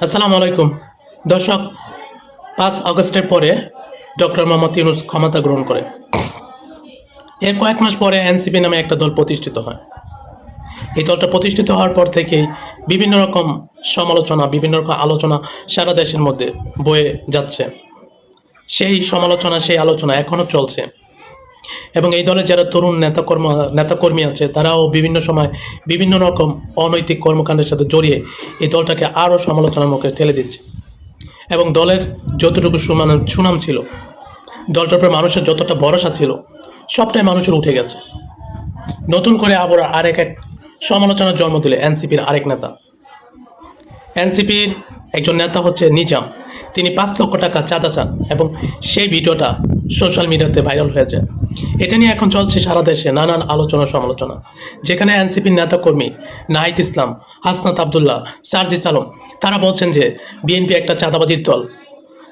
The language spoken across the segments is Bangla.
আসসালামু আলাইকুম দর্শক। 5 আগস্টের পরে ডক্টর মোহাম্মদ ইউনূস ক্ষমতা গ্রহণ করে এর কয়েক মাস পরে এনসিপি নামে একটা দল প্রতিষ্ঠিত হয়। এই দলটা প্রতিষ্ঠিত হওয়ার পর থেকেই বিভিন্ন রকম সমালোচনা, বিভিন্ন রকম আলোচনা সারা দেশের মধ্যে বয়ে যাচ্ছে। সেই সমালোচনা, সেই আলোচনা এখনও চলছে এবং এই দলের যারা তরুণ নেতাকর্মী আছে তারাও বিভিন্ন সময় বিভিন্ন রকম অনৈতিক কর্মকাণ্ডের সাথে জড়িয়ে এই দলটাকে আরও সমালোচনার মুখে ঠেলে দিচ্ছে এবং দলের যতটুকু সুনাম ছিল, দলটার উপরে মানুষের যতটা ভরসা ছিল, সবটাই মানুষের উঠে গেছে। নতুন করে আবার এক সমালোচনার জন্ম দিলে এনসিপির আরেক নেতা। এনসিপির একজন নেতা হচ্ছে নিজাম। তিনি 5 লক্ষ টাকা চাঁদা চান এবং সেই ভিডিওটা সোশ্যাল মিডিয়াতে ভাইরাল হয়ে যায়। এটা নিয়ে এখন চলছে সারা দেশে নানান আলোচনা সমালোচনা, যেখানে এনসিপির নেতাকর্মী নাহিদ ইসলাম, হাসনাত আবদুল্লাহ, সার্জিস আলম তারা বলছেন যে বিএনপি একটা চাঁদাবাজির দল,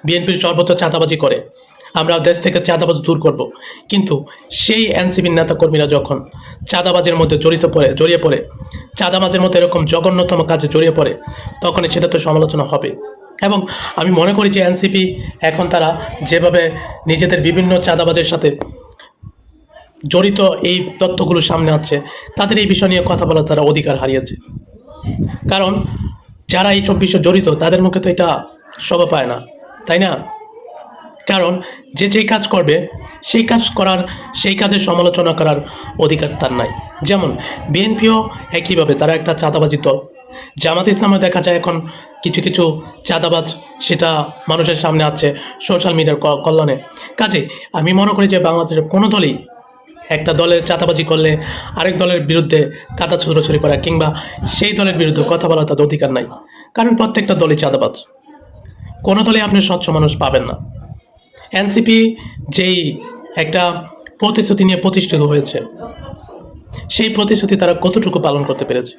বিএনপির সর্বত্র চাঁদাবাজি করে, আমরা দেশ থেকে চাঁদাবাজ দূর করব। কিন্তু সেই এনসিপির নেতাকর্মীরা যখন চাঁদাবাজের মধ্যে জড়িয়ে পড়ে, চাঁদাবাজের মধ্যে এরকম জঘন্যতম কাজে জড়িয়ে পড়ে, তখনই সেটা তো সমালোচনা হবে। এবং আমি মনে করি যে এনসিপি এখন তারা যেভাবে নিজেদের বিভিন্ন চাঁদাবাজের সাথে জড়িত এই তথ্যগুলো সামনে আসছে, তাদের এই বিষয় নিয়ে কথা বলার তারা অধিকার হারিয়েছে। কারণ যারা এইসব বিষয় জড়িত তাদের মুখে তো এটা শোভা পায় না, তাই না? কারণ যে যেই কাজ করবে সেই কাজের সমালোচনা করার অধিকার তার নাই। যেমন বিএনপিও একইভাবে, তারা একটা চাঁদাবাজি দল। জামাত ইসলামে দেখা যায় এখন কিছু কিছু চাঁদাবাজ, সেটা মানুষের সামনে আছে সোশ্যাল মিডিয়ার কল্যাণে। কাজে আমি মনে করি যে বাংলাদেশের কোনো দলই একটা দলের চাঁদাবাজি করলে আরেক দলের বিরুদ্ধে কাদা ছুড়োছুড়ি করা কিংবা সেই দলের বিরুদ্ধে কথা বলার তাদের অধিকার নাই। কারণ প্রত্যেকটা দলই চাঁদাবাজ, কোনো দলে আপনি স্বচ্ছ মানুষ পাবেন না। এনসিপি যেই একটা প্রতিশ্রুতি নিয়ে প্রতিষ্ঠিত হয়েছে, সেই প্রতিশ্রুতি তারা কতটুকু পালন করতে পেরেছে?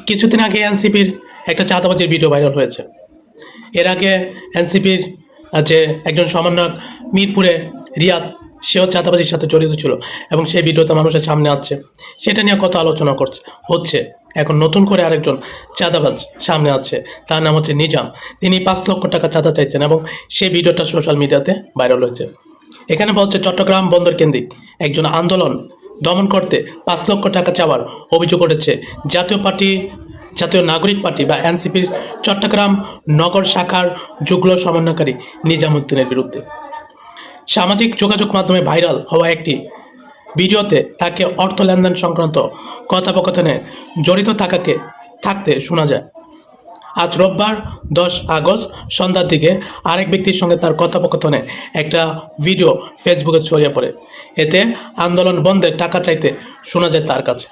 কিছুদিন আগে এনসিপির একটা চাঁদাবাজির ভিডিও ভাইরাল হয়েছে। এর আগে এনসিপির যে একজন সমন্বয়ক মিরপুরে রিয়াদ, সেও চাঁদাবাজির সাথে জড়িত ছিল এবং সেই ভিডিওটা মানুষের সামনে আসছে, সেটা নিয়ে কত আলোচনা হচ্ছে। এখন নতুন করে আরেকজন চাঁদাবাজ সামনে আছে, তার নাম হচ্ছে নিজাম। তিনি 5 লক্ষ টাকা চাঁদা চাইছেন এবং সেই ভিডিওটা সোশ্যাল মিডিয়াতে ভাইরাল হয়েছে। এখানে বলছে চট্টগ্রাম বন্দর কেন্দ্রিক একজন আন্দোলন দমন করতে 5 লক্ষ টাকা চাওয়ার অভিযোগ উঠেছে জাতীয় নাগরিক পার্টি বা এনসিপির চট্টগ্রাম নগর শাখার যুগ্ম সমন্বয়কারী নিজামুদ্দিনের বিরুদ্ধে। সামাজিক যোগাযোগ মাধ্যমে ভাইরাল হওয়া একটি ভিডিওতে তাকে অর্থ লেনদেন সংক্রান্ত কথোপকথনে জড়িত থাকতে শোনা যায়। আজ রোববার 10 আগস্ট সন্ধ্যার দিকে আরেক ব্যক্তির সঙ্গে তার কথোপকথনে একটা ভিডিও ফেসবুকে ছড়িয়ে পড়ে। এতে আন্দোলন বন্ধের টাকা চাইতে শোনা যায় তার কাছে।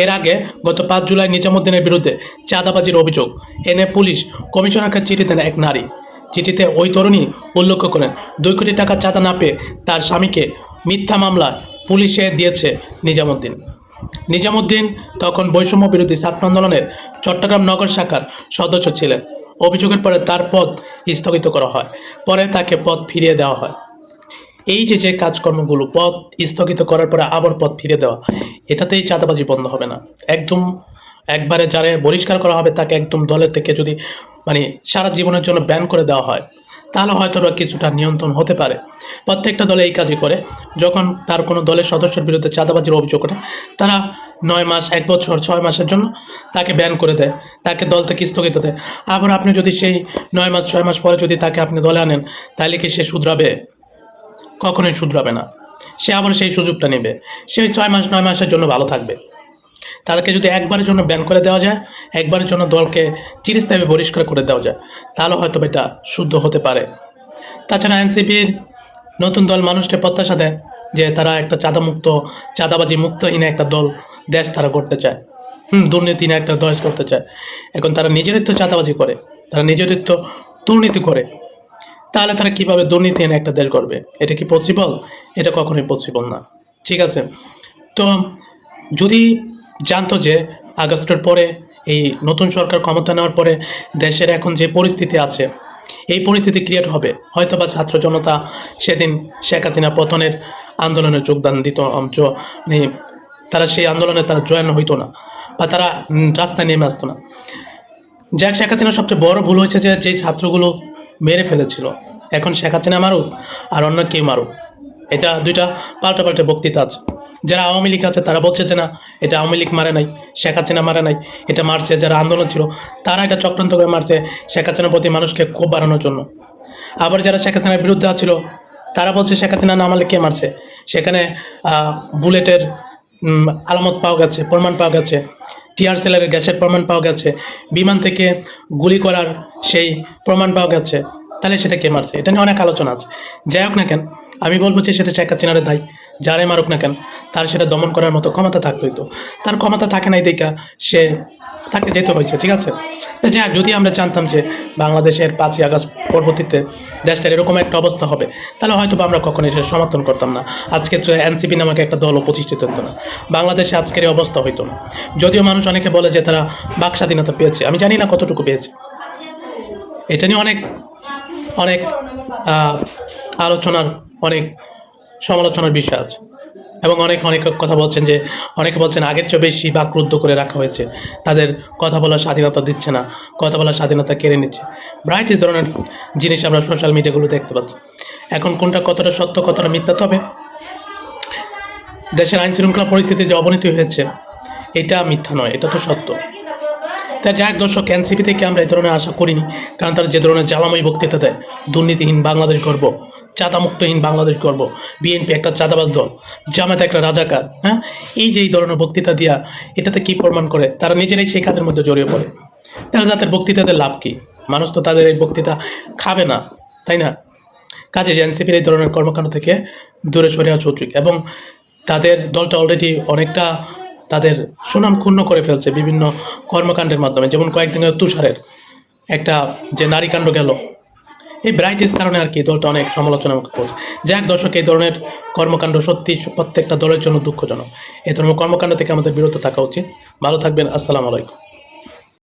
এর আগে গত 5 জুলাই নিজামুদ্দিনের বিরুদ্ধে চাঁদাবাজির অভিযোগ এনে পুলিশ কমিশনারকে চিঠি দেন এক নারী। চিঠিতে ওই তরুণী উল্লেখ করেন 2 কোটি টাকা চাঁদা না পেয়ে তার স্বামীকে মিথ্যা মামলায় পুলিশে দিয়েছে নিজামুদ্দিন তখন বৈষম্য বিরোধী ছাত্র আন্দোলনের চট্টগ্রাম নগর শাখার সদস্য ছিলেন। অভিযোগের পরে তার পদ স্থগিত করা হয়, পরে তাকে পদ ফিরিয়ে দেওয়া হয়। এই যে কাজকর্মগুলো, পদ স্থগিত করার পরে আবার পদ ফিরে দেওয়া, এটাতেই চাঁদাবাজি বন্ধ হবে না। একবারে যারা বহিষ্কার করা হবে তাকে একদম দলের থেকে যদি সারা জীবনের জন্য ব্যান করে দেওয়া হয়, তাহলে হয়তো কিছুটা নিয়ন্ত্রণ হতে পারে। প্রত্যেকটা দলে এই কাজই করে। যখন তার কোনো দলের সদস্যের বিরুদ্ধে চাঁদাবাজির অভিযোগ ওঠে, তারা 9 মাস, 1 বছর, 6 মাসের জন্য তাকে ব্যান করে দেয়, তাকে দল থেকে স্থগিত দেয়। আবার আপনি যদি সেই 9 মাস, 6 মাস পরে যদি তাকে আপনি দলে আনেন, তাহলে কি সে শুধরাবে? কখনোই শুধরাবে না। সে আবার সেই সুযোগটা নেবে, সেই 6 মাস, 9 মাসের জন্য ভালো থাকবে। তাদেরকে যদি একবারের জন্য ব্যান করে দেওয়া যায়, একবারের জন্য দলকে চিরস্থায়ী বহিষ্কার করে দেওয়া যায়, তাহলে হয়তো এটা শুদ্ধ হতে পারে। তাছাড়া এনসিপির নতুন দল মানুষকে প্রত্যাশা দেয় যে তারা একটা চাঁদাবাজি মুক্তহীন একটা দল দেশ তারা করতে চায়, দুর্নীতিহীন একটা দেশ করতে চায়। এখন তারা নিজেরই তো চাঁদাবাজি করে, তারা নিজেরই তো দুর্নীতি করে, তাহলে তারা কীভাবে দুর্নীতিহীন একটা দেশ করবে? এটা কি পসিবল? এটা কখনোই পসিবল না। ঠিক আছে, তো যদি জানতো যে আগস্টের পরে এই নতুন সরকার ক্ষমতা নেওয়ার পরে দেশের এখন যে পরিস্থিতি আছে, এই পরিস্থিতি ক্রিয়েট হবে, হয়তো বা ছাত্র জনতা সেদিন শেখ হাসিনা পতনের আন্দোলনে যোগদান দিত, তারা সেই আন্দোলনে তারা জয়েন হইতো না বা তারা রাস্তায় নেমে আসতো না। যাক, শেখ হাসিনার সবচেয়ে বড় ভুল হয়েছে যে যেই ছাত্রগুলো মেরে ফেলেছিল, এখন শেখ হাসিনা মারুক আর অন্য কেউ মারুক, এটা দুইটা পাল্টা বক্তৃতা আছে। যারা আওয়ামী লীগ আছে তারা বলছে যে না, এটা আওয়ামী লীগ মারে নাই, শেখ হাসিনা মারে নাই, এটা মারছে যারা আন্দোলন ছিল তারা এটা চক্রান্ত করে মারছে শেখ হাসিনার প্রতি মানুষকে ক্ষোভ বাড়ানোর জন্য। আবার যারা শেখ হাসিনার বিরুদ্ধে ছিল তারা বলছে শেখ হাসিনা না মারলে কে মারছে, সেখানে বুলেটের আলামত পাওয়া গেছে, প্রমাণ পাওয়া গেছে, টিয়ার সেলের গ্যাসের প্রমাণ পাওয়া গেছে, বিমান থেকে গুলি করার সেই প্রমাণ পাওয়া গেছে, তাহলে সেটা কে মারছে? এটা নিয়ে অনেক আলোচনা আছে। যাই হোক না কেন, আমি বলবো যে সেটা শেখ হাসিনার দায়, যারে মারুক না কেন তার সেটা দমন করার মতো ক্ষমতা থাকতো। হইতো তার ক্ষমতা থাকে নাই দেখা সে তাকে যেতে হয়েছে, ঠিক আছে। যাই হোক, যদি আমরা জানতাম যে বাংলাদেশের 5ই আগস্ট পরবর্তীতে দেশটার এরকম একটা অবস্থা হবে, তাহলে হয়তো আমরা কখনোই সে সমর্থন করতাম না। আজকে তো এনসিপি নামক একটা দলও প্রতিষ্ঠিত হতো না, বাংলাদেশে আজকের এই অবস্থা হইতো না। যদিও মানুষ অনেকে বলে যে তারা বাক স্বাধীনতা পেয়েছে, আমি জানি না কতটুকু পেয়েছে। এটা নিয়ে অনেক অনেক আলোচনার, অনেক সমালোচনার বিষয় আছে, এবং অনেক কথা বলছেন যে, অনেকে বলছেন আগের চেয়ে বেশি বাকরুদ্ধ করে রাখা হয়েছে, তাদের কথা বলার স্বাধীনতা দিচ্ছে না, কথা বলার স্বাধীনতা কেড়ে নিচ্ছে। ভ্যারাইটিস ধরনের জিনিস আমরা সোশ্যাল মিডিয়াগুলো দেখতে পাচ্ছি। এখন কোনটা কতটা সত্য কতটা মিথ্যা, তবে দেশের আইন শৃঙ্খলা পরিস্থিতি যে অবনতি হয়েছে এটা মিথ্যা নয়, এটা তো সত্য। তাই যাক দর্শক, এনসিপি থেকে আমরা এই ধরনের আশা করিনি, কারণ তারা যে ধরনের জ্বালাময়ী বক্তৃতা দেয়, দুর্নীতিহীন বাংলাদেশ গর্ব, চাঁদামুক্তহীন বাংলাদেশ গর্ব, বিএনপি একটা চাঁদাবাজ দল, জামাত একটা রাজাকার, হ্যাঁ, এই ধরনের বক্তৃতা দিয়া এটাতে কি প্রমাণ করে? তারা নিজেরাই সেই কাজের মধ্যে জড়িয়ে পড়ে। তাহলে তাদের বক্তৃতাদের লাভ কি? মানুষ তো তাদের এই বক্তৃতা খাবে না, তাই না? কাজে এনসিপির এই ধরনের কর্মকাণ্ড থেকে দূরে সরে আসা উচিত, এবং তাদের দলটা অলরেডি অনেকটা তাদের সুনাম ক্ষুণ্ণ করে ফেলছে বিভিন্ন কর্মকাণ্ডের মাধ্যমে। যেমন কয়েকদিন আগে তুষারের একটা যে নারীকাণ্ড গেল, এই ভ্যারাইটিস কারণে আর কি দলটা অনেক সমালোচনা করছে। যাক দর্শক, এই ধরনের কর্মকাণ্ড সত্যি প্রত্যেকটা দলের জন্য দুঃখজনক। এই ধরনের কর্মকাণ্ড থেকে আমাদের বিরত থাকা উচিত। ভালো থাকবেন, আসসালামু আলাইকুম।